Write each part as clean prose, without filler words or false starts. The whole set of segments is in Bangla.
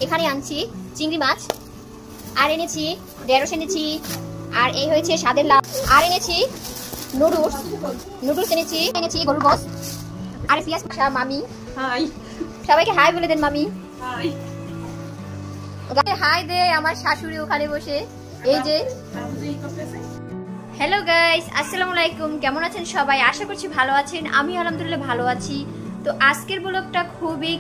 এখানে আনছি চিংড়ি মাছ, আর এনেছি ঢেঁড়স এনেছি, আর এই হয়েছে স্বাদের লাউ, আর এনেছি নুডলস এনেছি গরুর গোশত, আর পেঁয়াজ কষা। মামি হাই, সবাইকে হাই বলে দেন। মামি হাই, হাই দে আমার শাশুড়ি ওখানে বসে। এই যে হ্যালো গাইস, আসসালামু আলাইকুম। কেমন আছেন সবাই? আশা করছি ভালো আছেন। আমি আলহামদুলিল্লাহ ভালো আছি। তো আজকের ব্লগটা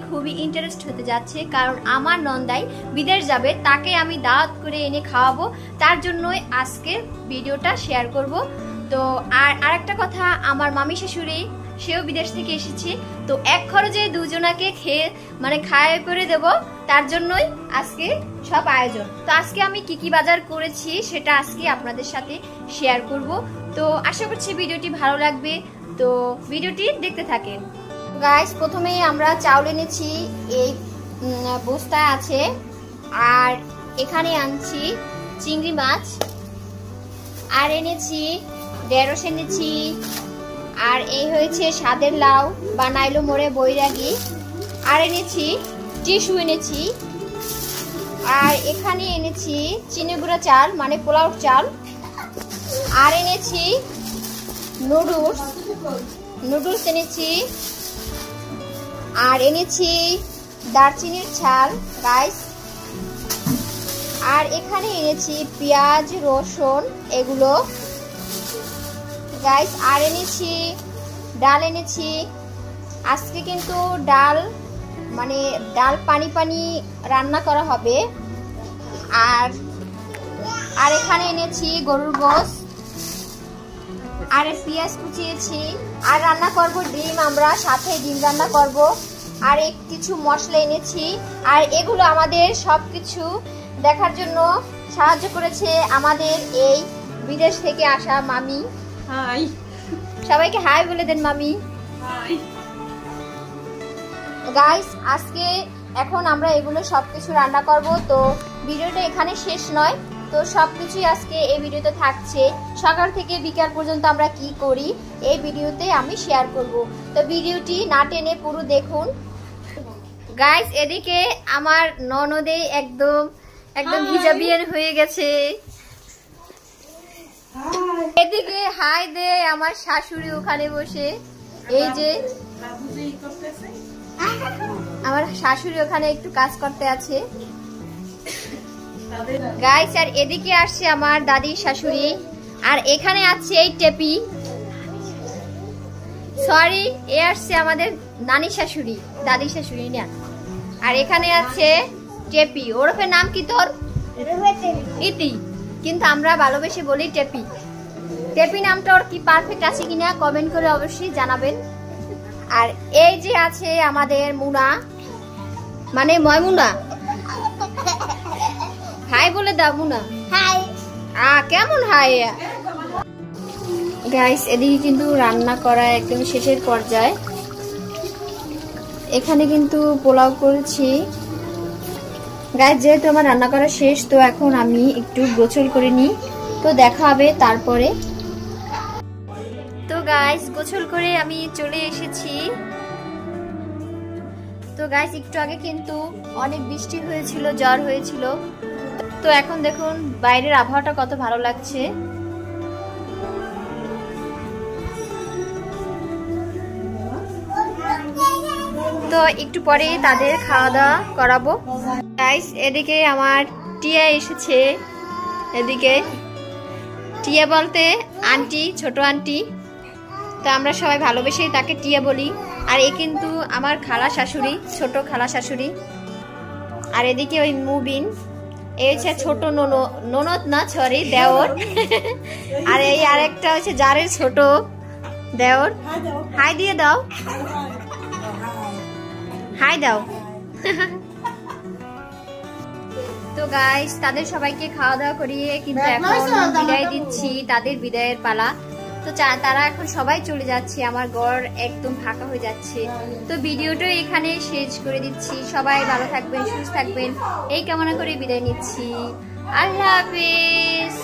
খুবই ইন্টারেস্ট হতে যাচ্ছে, কারণ আমার নন্দাই বিদেশ যাবে, তাকে আমি দাওয়াত করে এনে খাওয়াবো। তার জন্যই আজকের ভিডিওটা শেয়ার করব। তো আর আরেকটা কথা, আমার মামি শাশুড়ি সেও বিদেশ থেকে এসেছে, তো এক খরচে দুজনাকে খাওয়া করে দেব। তার জন্যই আজকে সব আয়োজন। তো আজকে আমি কি বাজার করেছি সেটা আজকে আপনাদের সাথে শেয়ার করব। তো আশা করছি ভিডিওটি ভালো লাগবে, তো ভিডিওটি দেখতে থাকেন। গাইস, প্রথমেই আমরা চাউল এনেছি, এই বস্তা আছে, আর এখানে আনছি চিংড়ি মাছ, আর এনেছি ঢেঁড়স এনেছি, আর এই হয়েছে স্বাদের লাউ বা নাইলো মোড়ে বৈরাগী, আর এনেছি টিস্যু এনেছি, আর এখানে এনেছি চিনি গুঁড়া চাল মানে পোলাও চাল, আর এনেছি নুডলস এনেছি, আর এনেছি দারচিনির ছাল গাইস, আর এখানে এনেছি পেঁয়াজ রসুন এগুলো গাইস, আর এনেছি ডাল এনেছি। আজকে কিন্তু ডাল পানি রান্না করা হবে। আর এখানে এনেছি গরুর গোশত, আর পেঁয়াজ কুচিয়েছি, আর রান্না করব ডিম, আমরা সাথে ডিম রান্না করব, আর কিছু মশলা এনেছি। আর এগুলো আমাদের সবকিছু দেখার জন্য সাহায্য করেছে আমাদের এই বিদেশ থেকে আসা মামি। হাই, সবাইকে হাই বলে দেন। মামি হাই। গাইস, আজকে এখন আমরা এগুলো সবকিছু রান্না করব। তো ভিডিওটা এখানে শেষ নয়, তো সবকিছুই আজকে এই ভিডিওতে থাকছে। সকাল থেকে বিকাল পর্যন্ত আমরা কি করি এই ভিডিওতে আমি শেয়ার করব। তো ভিডিওটি না টেনে পুরো দেখুন গাইস। এদিকে আমার ননদে একদম হিজাবিয়ান হয়ে গেছে। এদিকে হাই দে আমার শাশুড়ি ওখানে বসে। এই যে আমার শাশুড়ি ওখানে একটু কাজ করতে আছে গাইস। আর এদিকে আসছে আমার দাদির শাশুড়ি, আর এখানে আছে এই টেপি, সরি এ আসছে আমাদের নানি শাশুড়ি, দাদির শাশুড়ি না। আর এখানে আছে টেপি, ওরফে নাম কি তোর? ইতি, কিন্তু আমরা ভালোবেসে বলি টেপি। টেপি নামটা ওর কি পারফেক্ট আছে কিনা কমেন্ট করে অবশ্যই জানাবেন। আর এই যে আছে আমাদের মুনা মানে ময়মুনা, হাই বলে দাও মুনা। হাই। কেমন হাই গাইস। এদিকে কিন্তু রান্না করা একদম শেষের পর্যায়ে। এখানে কিন্তু পোলাও করেছি গাইস। যেহেতু আমার রান্না করা শেষ, তো এখন আমি একটু গোসল করে নিই, তো দেখা হবে তারপরে। তো গাইস, গোসল করে আমি চলে এসেছি। তো গাইস, একটু আগে কিন্তু অনেক বৃষ্টি হয়েছিল, জ্বর হয়েছিল। তো এখন দেখুন বাইরের আবহাওয়াটা কত ভালো লাগছে। তো একটু পরে তাদের খাওয়া দাওয়া করাবো গাইস। এদিকে আমার টিয়া এসেছে। এদিকে টিয়া বলতে আন্টি, ছোট আন্টি, তো আমরা সবাই ভালোবেসে তাকে টিয়া বলি। আর এ কিন্তু আমার খালা শাশুড়ি, ছোট খালা শাশুড়ি। আর এদিকে ওই মুবিন, এই হচ্ছে ছোট ননদ না সরি দেওর। আর এই আরেকটা হচ্ছে জারের ছোট দেওর। হাই দিয়ে দাও, হাই দাও। তো গাইস, তাদের সবাইকে খাওয়া দাওয়া করিয়ে কিন্তু এখন বিদায় দিচ্ছি, তাদের বিদায়ের পালা। তো তারা এখন সবাই চলে যাচ্ছে, আমার ঘর একদম ফাঁকা হয়ে যাচ্ছে। তো ভিডিওটা এখানে শেষ করে দিচ্ছি। সবাই ভালো থাকবেন, সুস্থ থাকবেন এই কামনা করে বিদায় নিচ্ছি। আল্লাহ হাফেজ।